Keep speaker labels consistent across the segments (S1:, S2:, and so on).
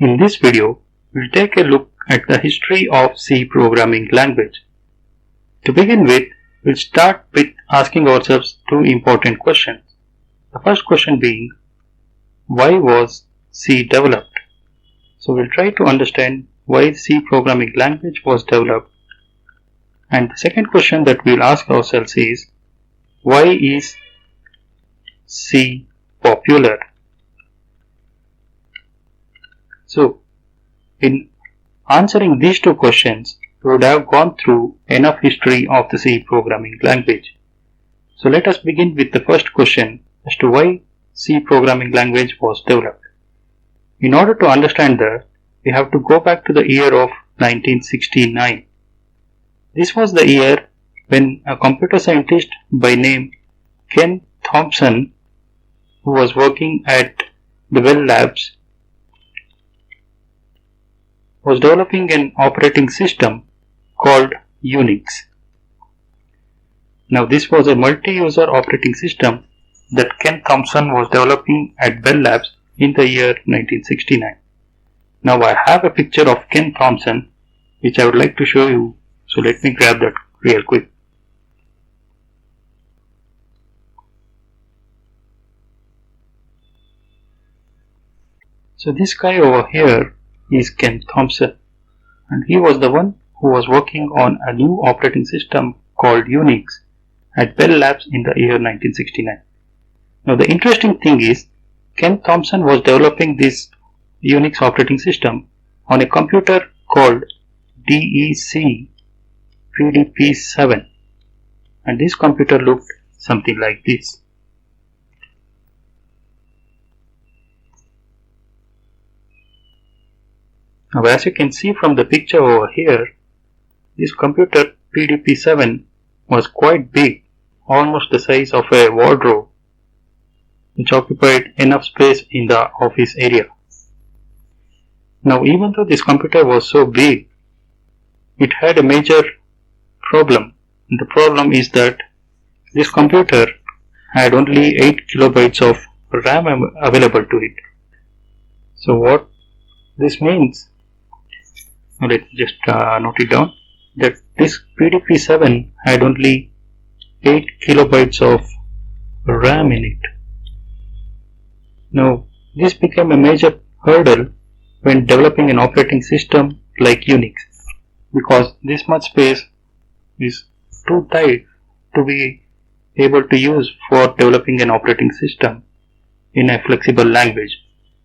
S1: In this video, we'll take a look at the history of C programming language. To begin with, we'll start with asking ourselves two important questions. The first question being, why was C developed? So we'll try to understand why C programming language was developed. And the second question that we'll ask ourselves is, why is C popular? So, in answering these two questions, we would have gone through enough history of the C programming language. So let us begin with the first question as to why C programming language was developed. In order to understand that, we have to go back to the year of 1969. This was the year when a computer scientist by name Ken Thompson, who was working at the Bell Labs, was developing an operating system called Unix. Now this was a multi-user operating system that Ken Thompson was developing at Bell Labs in the year 1969. Now I have a picture of Ken Thompson which I would like to show you, so let me grab that real quick. So this guy over here is Ken Thompson, and he was the one who was working on a new operating system called Unix at Bell Labs in the year 1969. Now the interesting thing is, Ken Thompson was developing this Unix operating system on a computer called DEC PDP-7, and this computer looked something like this. Now as you can see from the picture over here, this computer PDP-7 was quite big, almost the size of a wardrobe, which occupied enough space in the office area. Now even though this computer was so big, it had a major problem. And the problem is that this computer had only 8 kilobytes of RAM available to it. So what this means, let's just note it down, that this PDP-7 had only 8 kilobytes of RAM in it. Now this became a major hurdle when developing an operating system like Unix, because this much space is too tight to be able to use for developing an operating system in a flexible language.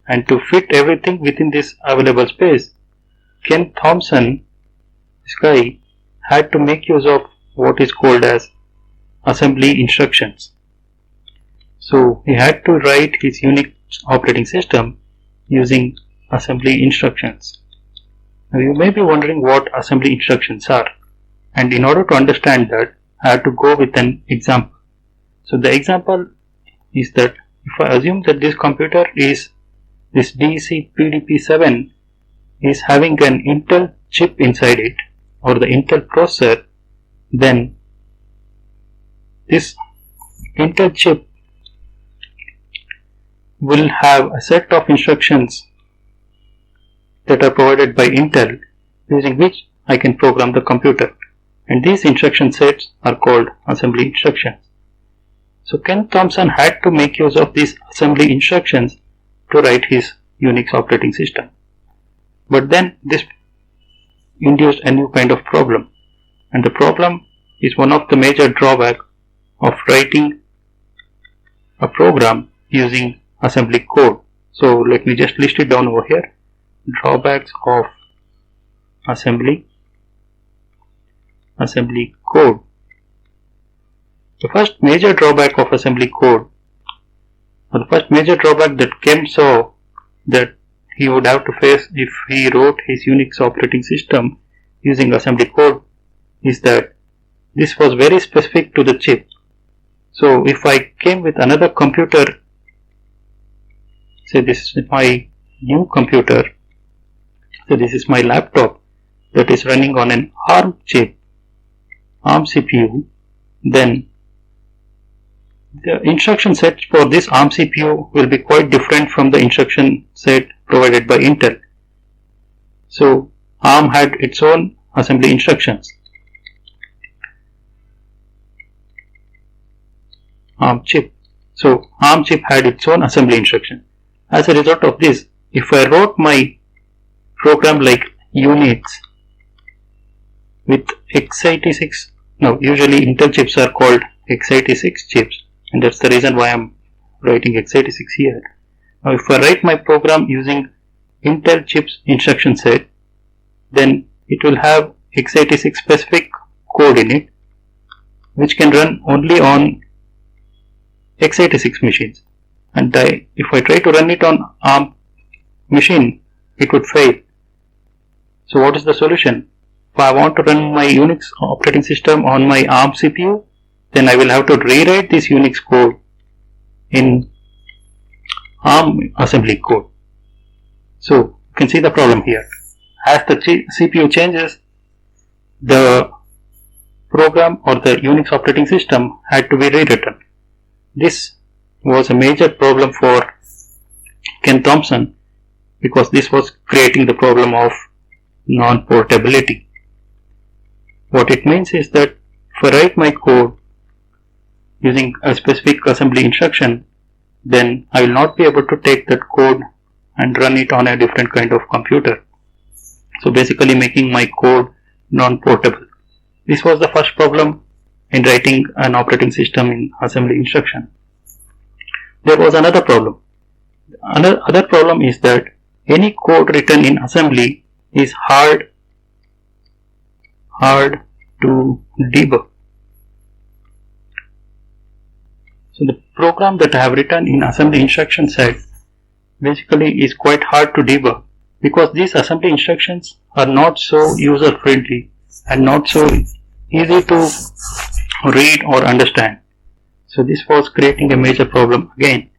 S1: And to fit everything within this available space, Ken Thompson, this guy, had to make use of what is called as assembly instructions. So he had to write his Unix operating system using assembly instructions. Now you may be wondering what assembly instructions are, and in order to understand that, I had to go with an example. So the example is that if I assume that this computer is this DEC PDP-7 is having an Intel chip inside it, or the Intel processor, then this Intel chip will have a set of instructions that are provided by Intel, using which I can program the computer, and these instruction sets are called assembly instructions. So Ken Thompson had to make use of these assembly instructions to write his Unix operating system. But then this induced a new kind of problem, and the problem is one of the major drawbacks of writing a program using assembly code. So let me just list it down over here. Drawbacks of assembly code. The first major drawback of assembly code, or the first major drawback that Ken saw that he would have to face if he wrote his Unix operating system using assembly code, is that this was very specific to the chip. So if I came with another computer, say this is my new computer, so this is my laptop that is running on an ARM chip, ARM CPU, then the instruction set for this ARM CPU will be quite different from the instruction set provided by Intel, So ARM had its own assembly instructions. ARM chip. So ARM chip had its own assembly instruction. As a result of this, if I wrote my program like Unix with x86, now usually Intel chips are called x86 chips, and that's the reason why I'm writing x86 here. Now if I write my program using Intel chips instruction set, then it will have x86 specific code in it, which can run only on x86 machines. And if I try to run it on ARM machine, it would fail. So what is the solution? If I want to run my Unix operating system on my ARM CPU, then I will have to rewrite this Unix code in ARM assembly code. So you can see the problem here. As the CPU changes, the program or the Unix operating system had to be rewritten. This was a major problem for Ken Thompson because this was creating the problem of non-portability. What it means is that if I write my code using a specific assembly instruction, then I will not be able to take that code and run it on a different kind of computer. So basically making my code non-portable. This was the first problem in writing an operating system in assembly instruction. There was another problem. Another problem is that any code written in assembly is hard to debug. So the program that I have written in assembly instruction set basically is quite hard to debug because these assembly instructions are not so user friendly and not so easy to read or understand. So this was creating a major problem again.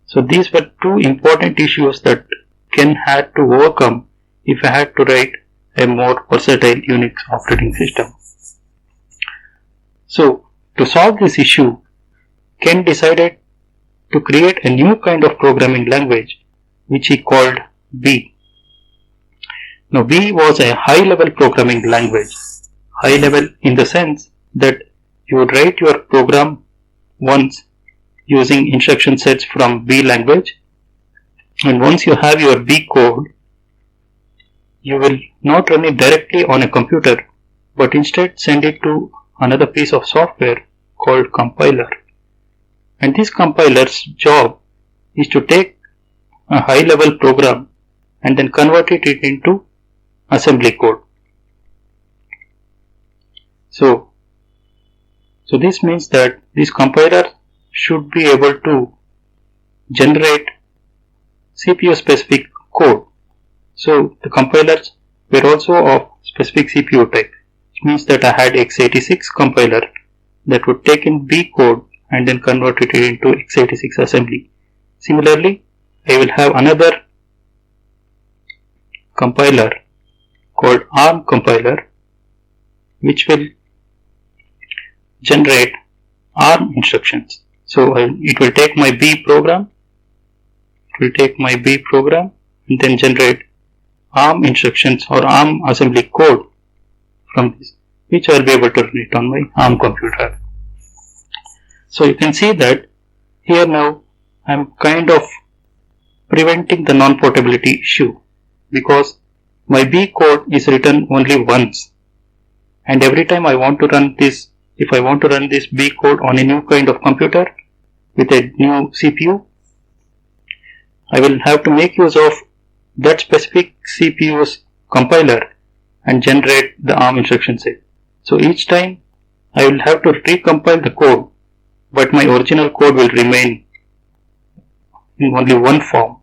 S1: So these were two important issues that Ken had to overcome if I had to write a more versatile Unix operating system. So to solve this issue, Ken decided to create a new kind of programming language which he called B. Now B was a high-level programming language. High level in the sense that you would write your program once using instruction sets from B language, and once you have your B code, you will not run it directly on a computer but instead send it to another piece of software called compiler. And this compiler's job is to take a high level program and then convert it into assembly code. So this means that this compiler should be able to generate CPU specific code. So the compilers were also of specific CPU type, which means that I had x86 compiler that would take in B code and then convert it into x86 assembly. Similarly, I will have another compiler called ARM compiler which will generate ARM instructions. So it will take my B program, and then generate ARM instructions or ARM assembly code from this, which I will be able to run it on my ARM computer. So you can see that here now I am kind of preventing the non-portability issue because my B code is written only once, and every time I want to run this, if I want to run this B code on a new kind of computer with a new CPU, I will have to make use of that specific CPU's compiler and generate the ARM instruction set. So each time I will have to recompile the code, but my original code will remain in only one form.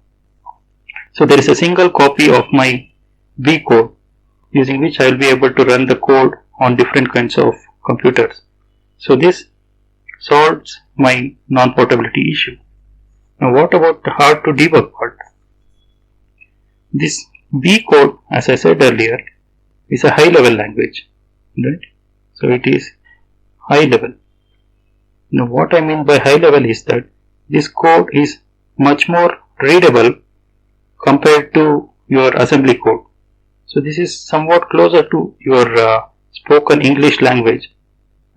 S1: So there is a single copy of my B code using which I will be able to run the code on different kinds of computers. So this solves my non-portability issue. Now what about the hard to debug part? This B code, as I said earlier, is a high level language, right? So it is high level. Now what I mean by high level is that this code is much more readable compared to your assembly code. So this is somewhat closer to your spoken English language,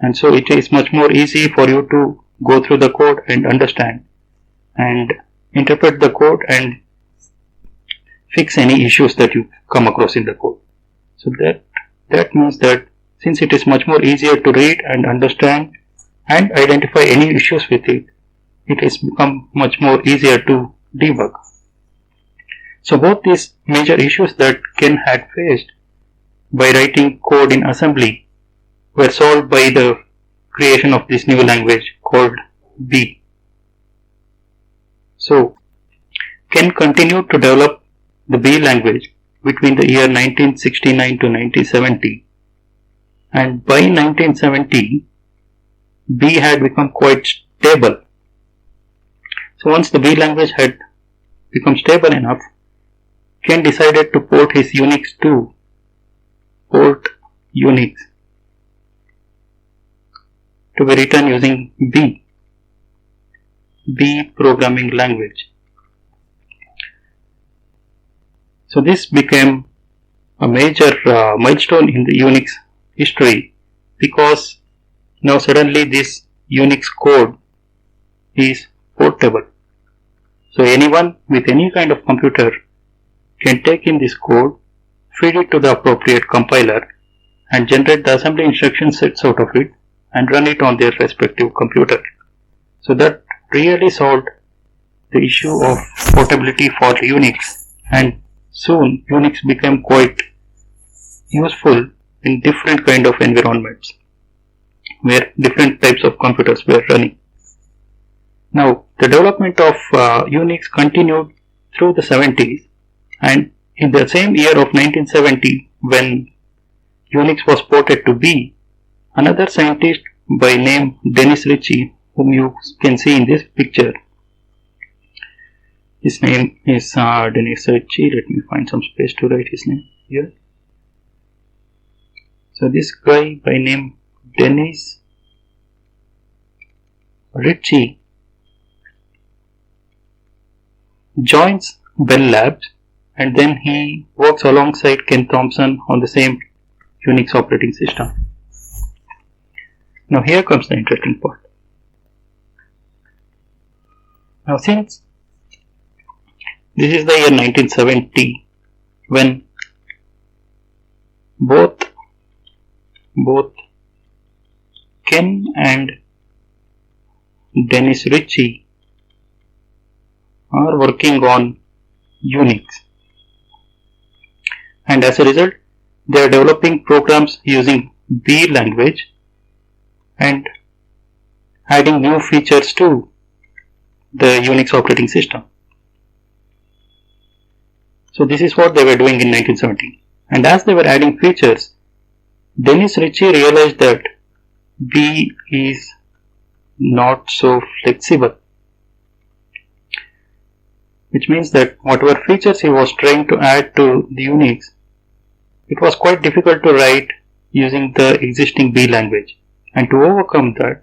S1: and so it is much more easy for you to go through the code and understand and interpret the code and fix any issues that you come across in the code. So that means that since it is much more easier to read and understand and identify any issues with it, it has become much more easier to debug. So both these major issues that Ken had faced by writing code in assembly were solved by the creation of this new language called B. So Ken continued to develop the B language between the year 1969 to 1970, and by 1970 B had become quite stable. So once the B language had become stable enough, Ken decided to port his Unix to be written using B programming language. So this became a major milestone in the Unix history, because now suddenly this Unix code is portable. So anyone with any kind of computer can take in this code, feed it to the appropriate compiler, and generate the assembly instruction sets out of it and run it on their respective computer. So that really solved the issue of portability for Unix, and soon Unix became quite useful in different kind of environments where different types of computers were running. Now the development of Unix continued through the 70s, and in the same year of 1970, when Unix was ported to B, another scientist by name Dennis Ritchie, whom you can see in this picture, his name is Dennis Ritchie. Let me find some space to write his name here. So this guy by name Dennis Ritchie joins Bell Labs, and then he works alongside Ken Thompson on the same Unix operating system. Now here comes the interesting part. Now since this is the year 1970, when both Ken and Dennis Ritchie are working on Unix, and as a result they are developing programs using B language and adding new features to the Unix operating system. So this is what they were doing in 1970, and as they were adding features, Dennis Ritchie realized that B is not so flexible, which means that whatever features he was trying to add to the Unix, it was quite difficult to write using the existing B language. And to overcome that,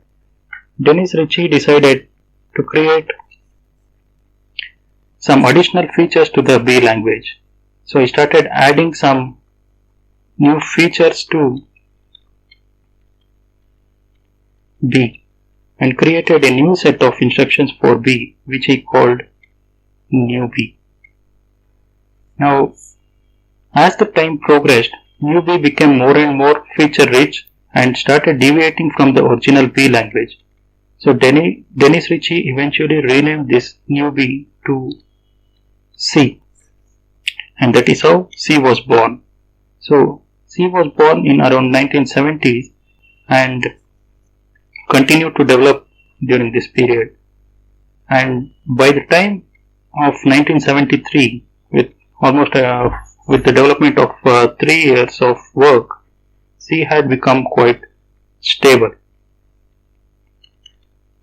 S1: Dennis Ritchie decided to create some additional features to the B language. So he started adding some new features to B and created a new set of instructions for B, which he called new B. Now, as the time progressed, new B became more and more feature rich and started deviating from the original B language. So Dennis Ritchie eventually renamed this new B to C, and that is how C was born. So C was born in around 1970s and continued to develop during this period, and by the time of 1973, with with the development of 3 years of work, C had become quite stable.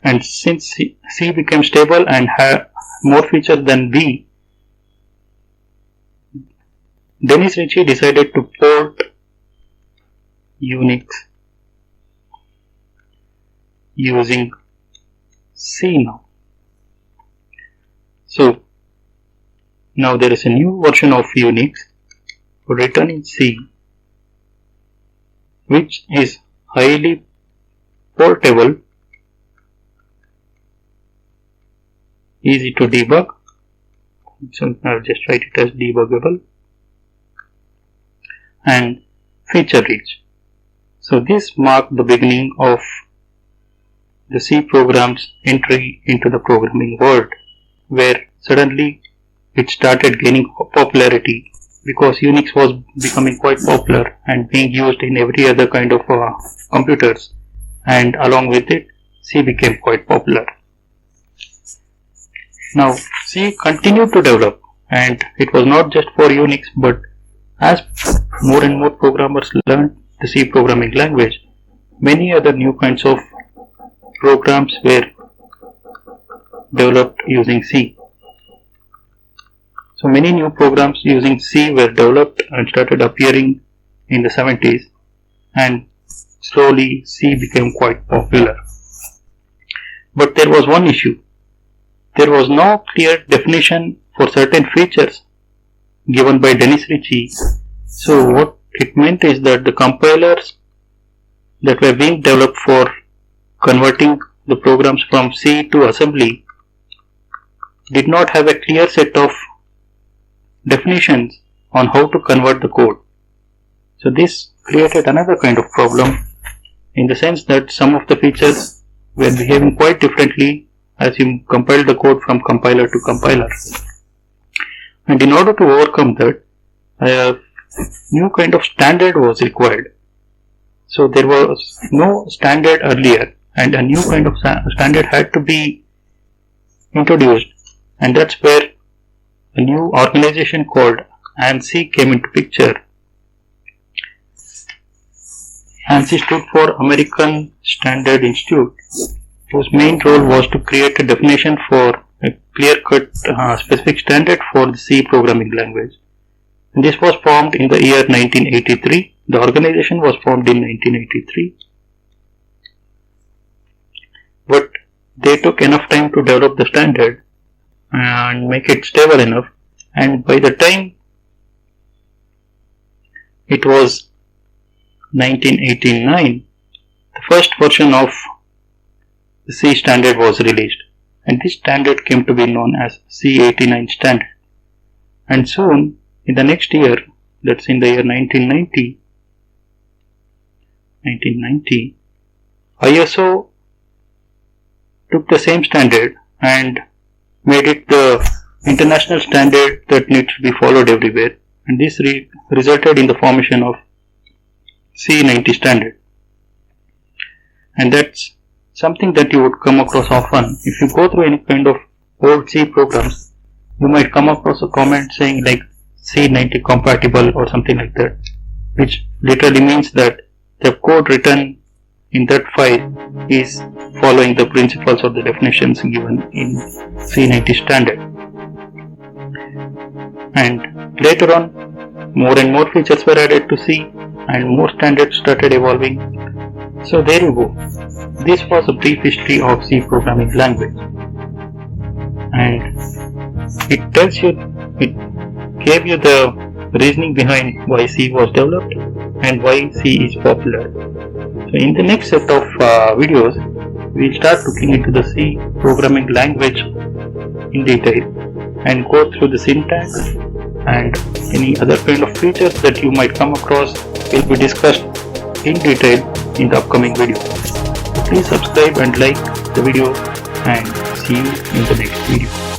S1: And since C became stable and had more features than B, Dennis Ritchie decided to port Unix using C now. So now there is a new version of Unix written in C, which is highly portable, easy to debug. So I'll just write it as debuggable, and feature rich. So this marked the beginning of the C program's entry into the programming world, where suddenly it started gaining popularity because Unix was becoming quite popular and being used in every other kind of computers, and along with it C became quite popular. Now C continued to develop, and it was not just for Unix, but as more and more programmers learned the C programming language, many other new kinds of programs were developed using C. So many new programs using C were developed and started appearing in the 70s, and slowly C became quite popular. But there was one issue. There was no clear definition for certain features given by Dennis Ritchie. So what it meant is that the compilers that were being developed for converting the programs from C to assembly did not have a clear set of definitions on how to convert the code. So this created another kind of problem, in the sense that some of the features were behaving quite differently as you compile the code from compiler to compiler. And in order to overcome that, a new kind of standard was required. So there was no standard earlier, and a new kind of standard had to be introduced, and that's where a new organization called ANSI came into picture. ANSI stood for American Standard Institute, whose main role was to create a definition for a clear-cut specific standard for the C programming language. And this was formed in the year 1983. The organization was formed in 1983. But they took enough time to develop the standard and make it stable enough, and by the time it was 1989, the first version of the C standard was released, and this standard came to be known as C89 standard. And soon, in the next year, that's in the year 1990, ISO took the same standard and made it the international standard that needs to be followed everywhere, and this resulted in the formation of C90 standard. And that's something that you would come across often. If you go through any kind of old C programs, you might come across a comment saying like C90 compatible or something like that, which literally means that the code written in that file is following the principles or the definitions given in C90 standard. And later on, more and more features were added to C, and more standards started evolving. So there you go. This was a brief history of C programming language, and it gave you the reasoning behind why C was developed and why C is popular. So in the next set of videos, we'll start looking into the C programming language in detail and go through the syntax and any other kind of features that you might come across will be discussed in detail in the upcoming video. So please subscribe and like the video, and see you in the next video.